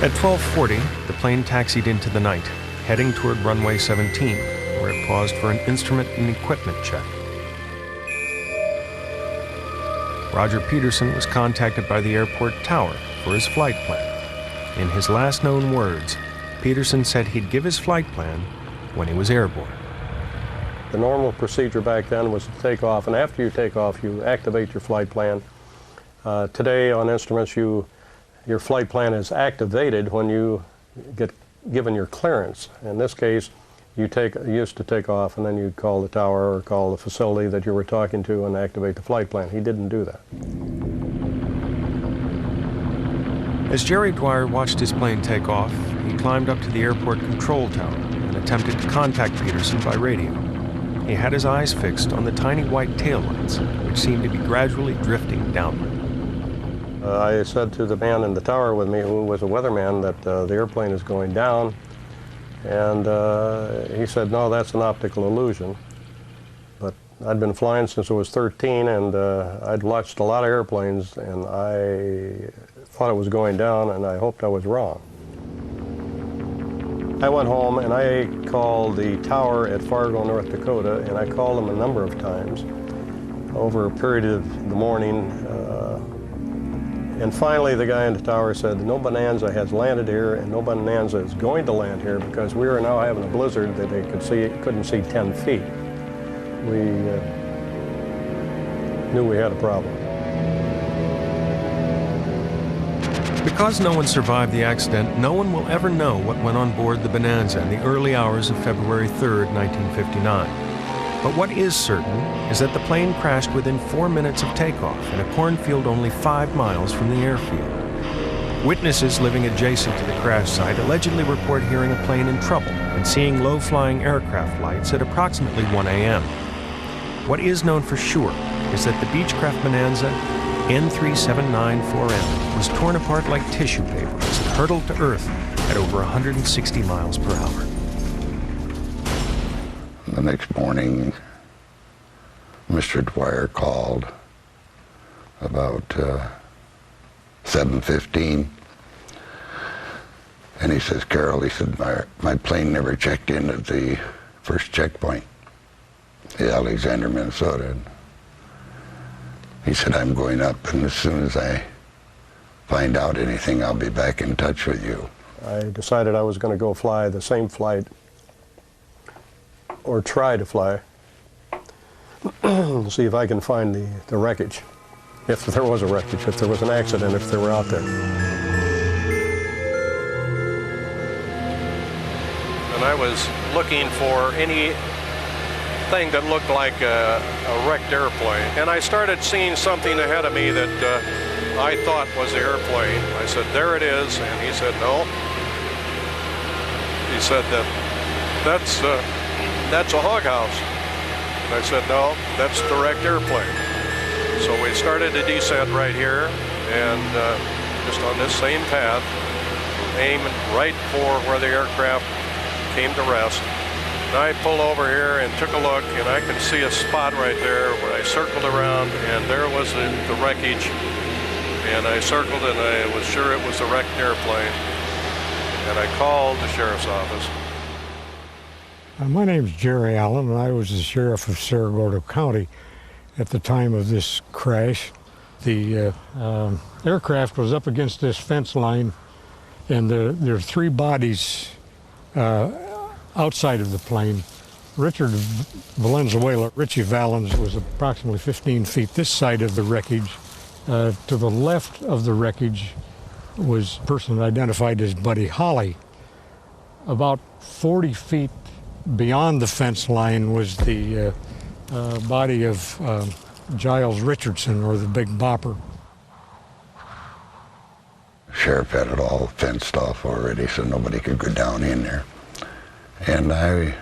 At 12:40, the plane taxied into the night, heading toward runway 17, where it paused for an instrument and equipment check. Roger Peterson was contacted by the airport tower for his flight plan. In his last known words, Peterson said he'd give his flight plan when he was airborne. The normal procedure back then was to take off, and after you take off, you activate your flight plan. Today on instruments, your flight plan is activated when you get given your clearance. In this case, you used to take off, and then you'd call the tower or call the facility that you were talking to and activate the flight plan. He didn't do that. As Jerry Dwyer watched his plane take off, he climbed up to the airport control tower and attempted to contact Peterson by radio. He had his eyes fixed on the tiny white taillights, which seemed to be gradually drifting downward. I said to the man in the tower with me, who was a weatherman, that the airplane is going down. And he said, no, that's an optical illusion. But I'd been flying since I was 13, and I'd watched a lot of airplanes, and I thought it was going down, and I hoped I was wrong. I went home, and I called the tower at Fargo, North Dakota, and I called them a number of times over a period of the morning. And finally, the guy in the tower said, no Bonanza has landed here, and no Bonanza is going to land here, because we are now having a blizzard that they couldn't see 10 feet. We knew we had a problem. Because no one survived the accident, no one will ever know what went on board the Bonanza in the early hours of February 3rd, 1959. But what is certain is that the plane crashed within 4 minutes of takeoff in a cornfield only 5 miles from the airfield. Witnesses living adjacent to the crash site allegedly report hearing a plane in trouble and seeing low-flying aircraft lights at approximately 1 a.m. What is known for sure is that the Beechcraft Bonanza N3794M was torn apart like tissue paper as it hurtled to Earth at over 160 miles per hour. The next morning, Mr. Dwyer called about 7:15, and he says, Carroll, he said, my plane never checked in at the first checkpoint, Alexander, Minnesota. He said, I'm going up, and as soon as I find out anything, I'll be back in touch with you. I decided I was going to go fly the same flight, or try to fly, see if I can find the wreckage, if there was a wreckage, if there was an accident, if they were out there. And I was looking for anything that looked like a wrecked airplane. And I started seeing something ahead of me that I thought was the airplane. I said, there it is. And he said, no. He said, that's a hog house. And I said, no, that's the wrecked airplane. So we started a descent right here, and just on this same path, aiming right for where the aircraft came to rest. And I pulled over here and took a look, and I can see a spot right there where I circled around, and there was the wreckage. And I circled, and I was sure it was the wrecked airplane. And I called the sheriff's office. My name's Jerry Allen, and I was the sheriff of Cerro County at the time of this crash. The aircraft was up against this fence line, and there are 3 bodies outside of the plane. Richard Valenzuela, Richie Valens, was approximately 15 feet this side of the wreckage. To the left of the wreckage was a person identified as Buddy Holly. About 40 feet beyond the fence line was the body of Giles Richardson, or the Big Bopper. Sheriff had it all fenced off already, so nobody could go down in there. And I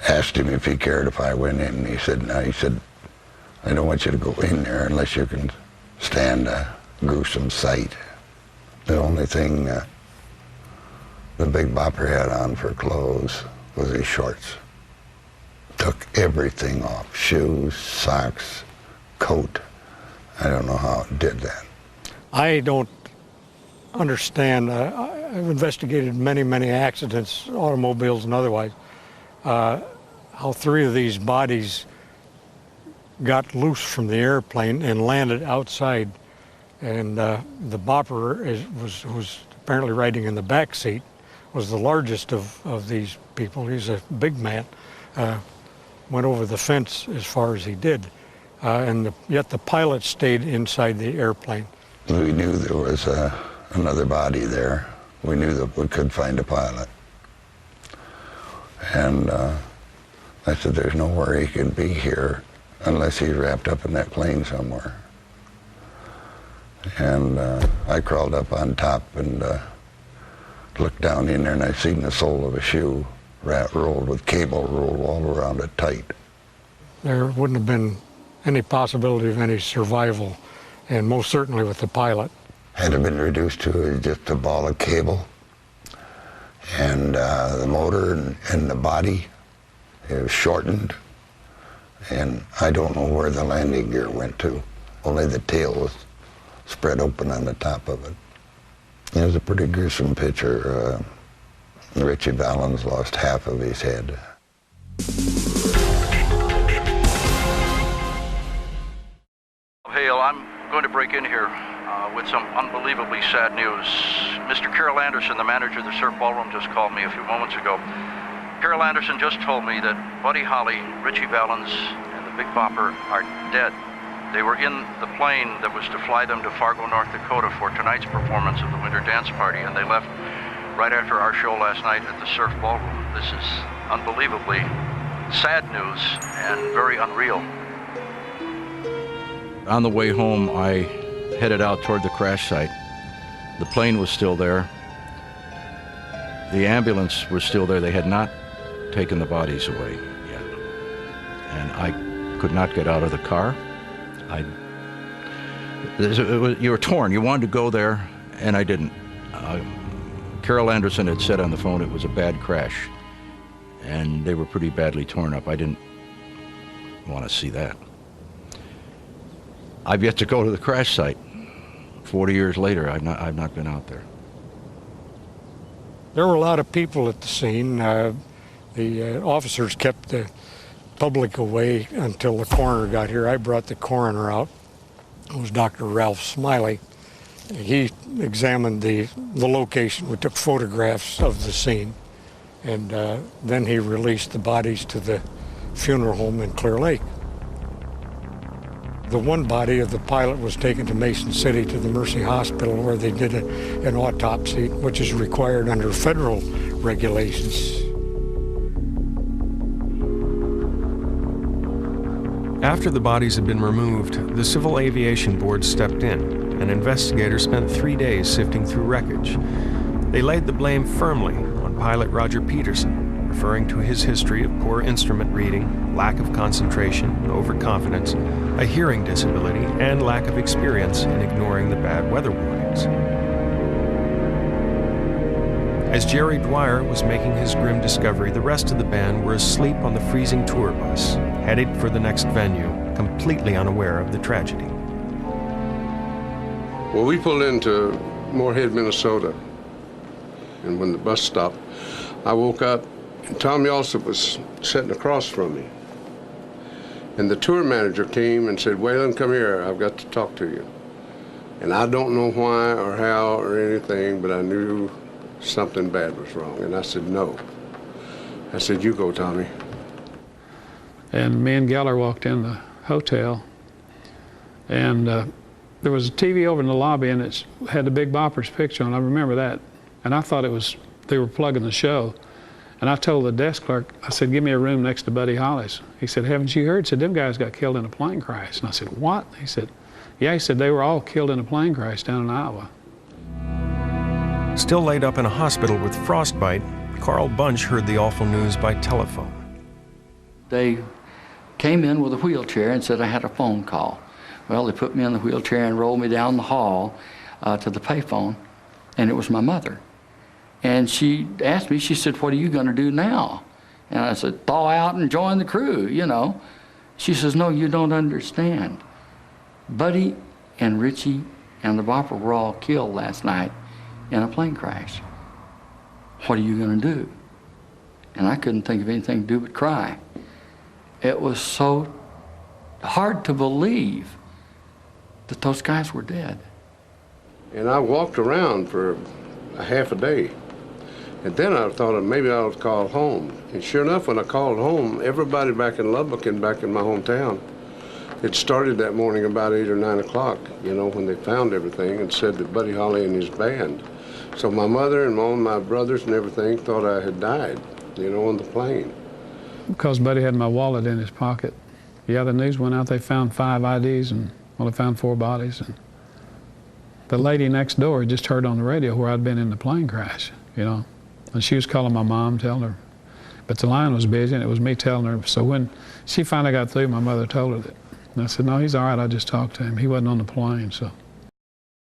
asked him if he cared if I went in, and he said, no. He said, I don't want you to go in there unless you can stand a gruesome sight. The only thing the Big Bopper had on for clothes was his shorts. Took everything off, shoes, socks, coat. I don't know how it did that. I don't understand. I've investigated many accidents, automobiles and otherwise, how 3 of these bodies got loose from the airplane and landed outside. And the bopper was apparently riding in the back seat, was the largest of these people. He's a big man. Went over the fence as far as he did. Yet the pilot stayed inside the airplane. We knew there was another body there. We knew that we could find a pilot. And I said, there's nowhere he could be here unless he's wrapped up in that plane somewhere. And I crawled up on top and looked down in there, and I seen the sole of a shoe rolled with cable rolled all around it tight. There wouldn't have been any possibility of any survival, and most certainly with the pilot. Had it been reduced to just a ball of cable, and the motor and the body, it was shortened, and I don't know where the landing gear went to. Only the tail was spread open on the top of it. It was a pretty gruesome picture. Richie Valens lost half of his head. Hale, I'm going to break in here with some unbelievably sad news. Mr. Carol Anderson, the manager of the Surf Ballroom, just called me a few moments ago. Carol Anderson just told me that Buddy Holly, Richie Valens, and the Big Bopper are dead. They were in the plane that was to fly them to Fargo, North Dakota for tonight's performance of the Winter Dance Party, and they left right after our show last night at the Surf Ballroom. This is unbelievably sad news and very unreal. On the way home, I headed out toward the crash site. The plane was still there. The ambulance was still there. They had not taken the bodies away yet. And I could not get out of the car. You were torn. You wanted to go there, and I didn't. Carol Anderson had said on the phone it was a bad crash, and they were pretty badly torn up. I didn't want to see that. I've yet to go to the crash site. 40 years later, I've not been out there. There were a lot of people at the scene. The officers kept the public away until the coroner got here. I brought the coroner out. It was Dr. Ralph Smiley. He examined the location. We took photographs of the scene, and then he released the bodies to the funeral home in Clear Lake. The one body of the pilot was taken to Mason City to the Mercy Hospital, where they did an autopsy, which is required under federal regulations. After the bodies had been removed, the Civil Aviation Board stepped in, and investigators spent 3 days sifting through wreckage. They laid the blame firmly on pilot Roger Peterson, referring to his history of poor instrument reading, lack of concentration, overconfidence, a hearing disability, and lack of experience in ignoring the bad weather warnings. As Jerry Dwyer was making his grim discovery, the rest of the band were asleep on the freezing tour bus, headed for the next venue, completely unaware of the tragedy. Well, we pulled into Moorhead, Minnesota, and when the bus stopped, I woke up, and Tom Yalsop was sitting across from me. And the tour manager came and said, "Waylon, come here, I've got to talk to you." And I don't know why or how or anything, but I knew something bad was wrong. And I said, "No." I said, "You go, Tommy." And me and Geller walked in the hotel, and there was a TV over in the lobby, and it had the Big Bopper's picture on. I remember that. And I thought they were plugging the show. And I told the desk clerk, I said, "Give me a room next to Buddy Holly's." He said, "Haven't you heard?" He said, "Them guys got killed in a plane crash." And I said, "What?" He said, "Yeah," he said, "they were all killed in a plane crash down in Iowa." Still laid up in a hospital with frostbite, Carl Bunch heard the awful news by telephone. They came in with a wheelchair and said I had a phone call. Well, they put me in the wheelchair and rolled me down the hall to the payphone, and it was my mother. And she asked me, she said, "What are you going to do now?" And I said, "Thaw out and join the crew, you know." She says, "No, you don't understand. Buddy and Richie and the Bopper were all killed last night in a plane crash. What are you going to do? And I couldn't think of anything to do but cry. It was so hard to believe that those guys were dead. And I walked around for a half a day. And then I thought maybe I would call home. And sure enough, when I called home, everybody back in Lubbock and back in my hometown, it started that morning about 8 or 9 o'clock, you know, when they found everything and said that Buddy Holly and his band. So my mother and all my brothers and everything thought I had died, you know, on the plane. Because Buddy had my wallet in his pocket. Yeah, the news went out, they found 5 IDs and well, they found 4 bodies. And the lady next door had just heard on the radio where I'd been in the plane crash, you know. And she was calling my mom, telling her. But the line was busy, and it was me telling her. So when she finally got through, my mother told her that. And I said, no, he's all right, I just talked to him. He wasn't on the plane, so.